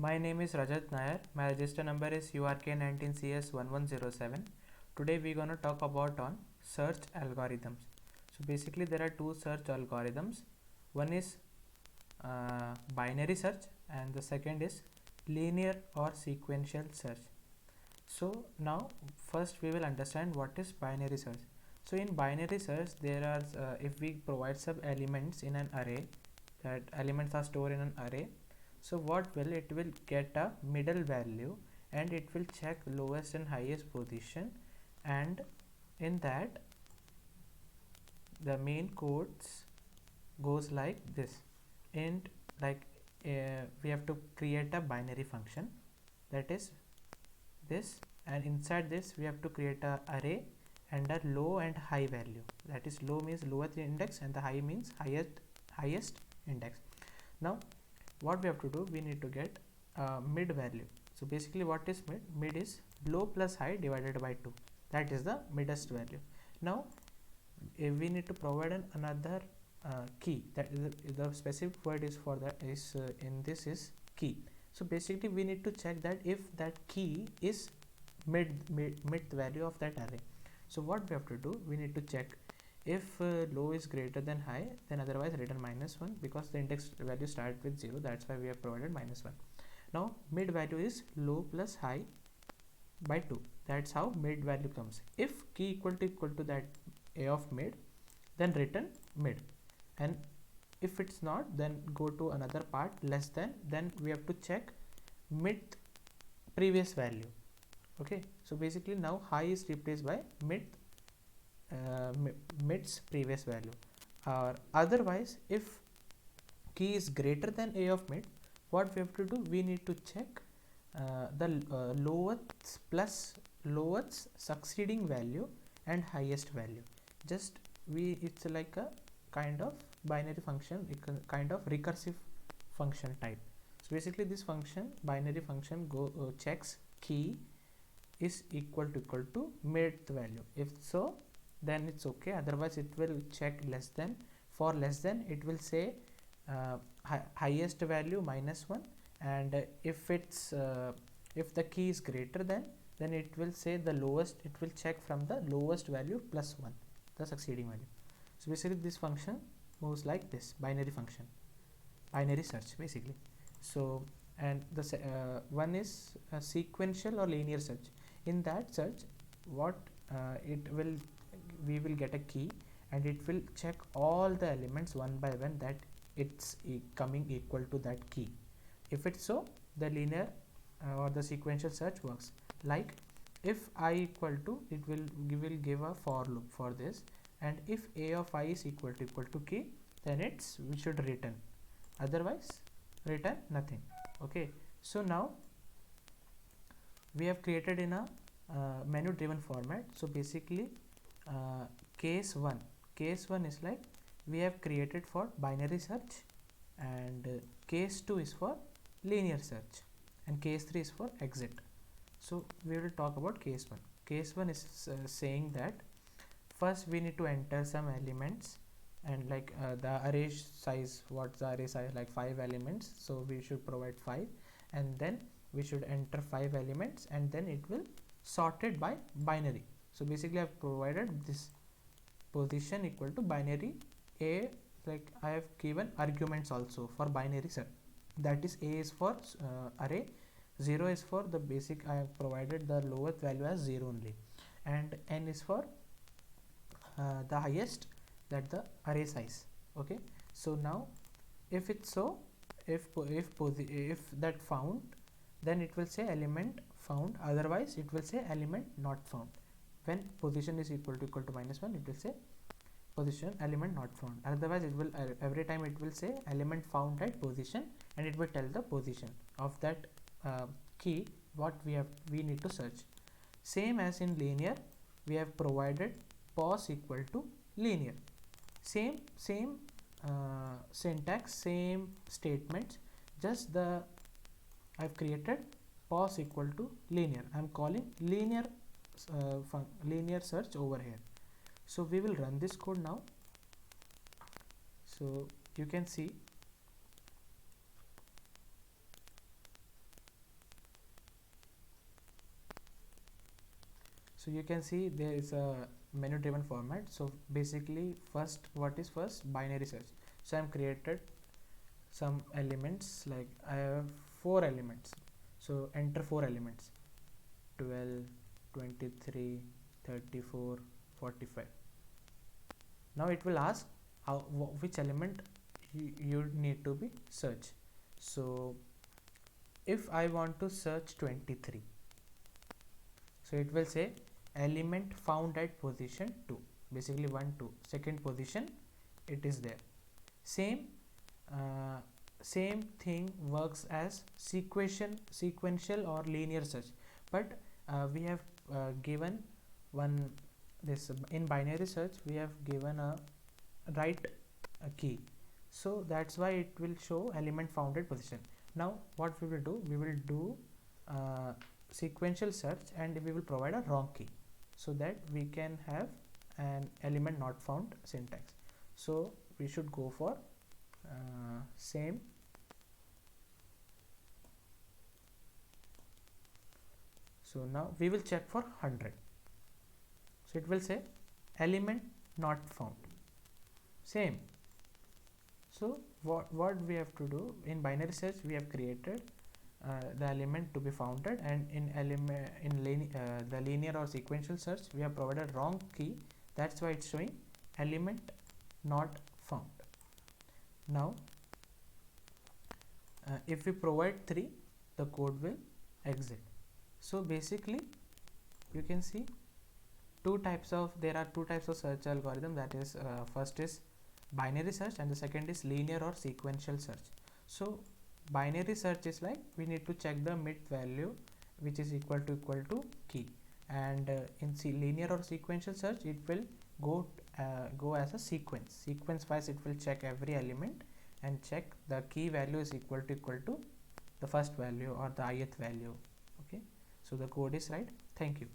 My name is Rajat Nair. My register number is URK19CS1107. Today we're going to talk about on search algorithms. So basically there are two search algorithms. One is binary search and the second is linear or sequential search. So now first we will understand what is binary search. So in binary search there are if we provide some elements in an array, that elements are stored in an array. So what will it will get a middle value and it will check lowest and highest position, and in that the main codes goes like this. And we have to create a binary function, that is this, and inside this we have to create a array and a low and high value. That is, low means lowest index and the high means highest index. Now what we have to do, we need to get mid value. So basically what is mid is low plus high divided by 2, that is the middest value. Now we need to provide another key, that is the specific word is for that is in this is key. So basically we need to check that if that key is mid value of that array. So what we have to do, we need to check if low is greater than high, then otherwise return -1, because the index value start with 0, that's why we have provided -1. Now mid value is low plus high by 2, that's how mid value comes. If key equal to that a of mid, then return mid, and if it's not, then go to another part less than, then we have to check mid previous value. Okay, so basically now high is replaced by mid's previous value, or otherwise if key is greater than a of mid, what we have to do, we need to check the lowest plus lowest succeeding value and highest value. Just it's like a kind of binary function, kind of recursive function type. So basically this function, binary function, checks key is equal to mid value. If so, then it's okay, otherwise it will check less than. For less than, it will say highest value -1, and if the key is greater than, then it will say the lowest, it will check from the lowest value +1, the succeeding value. So basically this function moves like this, binary function, binary search basically. So and the one is sequential or linear search. In that search, what we will get a key and it will check all the elements one by one, that it's coming equal to that key. If it's so, the linear or the sequential search works. Like if I equal to, it will give a for loop for this, and if a of I is equal to key, then we should return, otherwise return nothing. Okay, so now we have created in a menu driven format. So basically case 1 is like we have created for binary search, and case 2 is for linear search, and case 3 is for exit. So we will talk about case 1. Case 1 is saying that first we need to enter some elements, and like the array size, what's the array size, like 5 elements, so we should provide 5, and then we should enter 5 elements, and then it will sorted by binary. So basically I have provided this position equal to binary a, like I have given arguments also for binary search, that is a is for array, 0 is for the basic, I have provided the lowest value as 0 only, and n is for the highest, that the array size. Okay, so now if it's so, if that found, then it will say element found, otherwise it will say element not found. When position is equal to -1, it will say position element not found, otherwise it will every time it will say element found at position, and it will tell the position of that key what we need to search. Same as in linear, we have provided pos equal to linear, same syntax, same statements, just the I've created pos equal to linear. I'm calling linear search over here. So we will run this code now. So you can see So you can see there is a menu driven format. So basically first, what is first? Binary search. So I'm created some elements, like I have 4 elements, so enter 4 elements: 12, 23, 34, 45. Now it will ask how which element you need to be search. So if I want to search 23, so it will say element found at position 2, basically 1 2 second position it is there. Same uh, same thing works as sequential or linear search, but we have given one, this in binary search we have given a right key, so that's why it will show element found at position. Now what we will do, we will do sequential search and we will provide a wrong key, so that we can have an element not found syntax. So we should go for same. So now we will check for 100, so it will say element not found. Same. So what we have to do, in binary search we have created the element to be founded, and in the linear or sequential search we have provided wrong key, that's why it's showing element not found. Now if we provide 3, the code will exit. So basically you can see there are two types of search algorithm, that is first is binary search and the second is linear or sequential search. So binary search is like we need to check the mid value which is equal to key, and in linear or sequential search it will go as a sequence wise, it will check every element and check the key value is equal to the first value or the ith value. Okay, so the code is right. Thank you.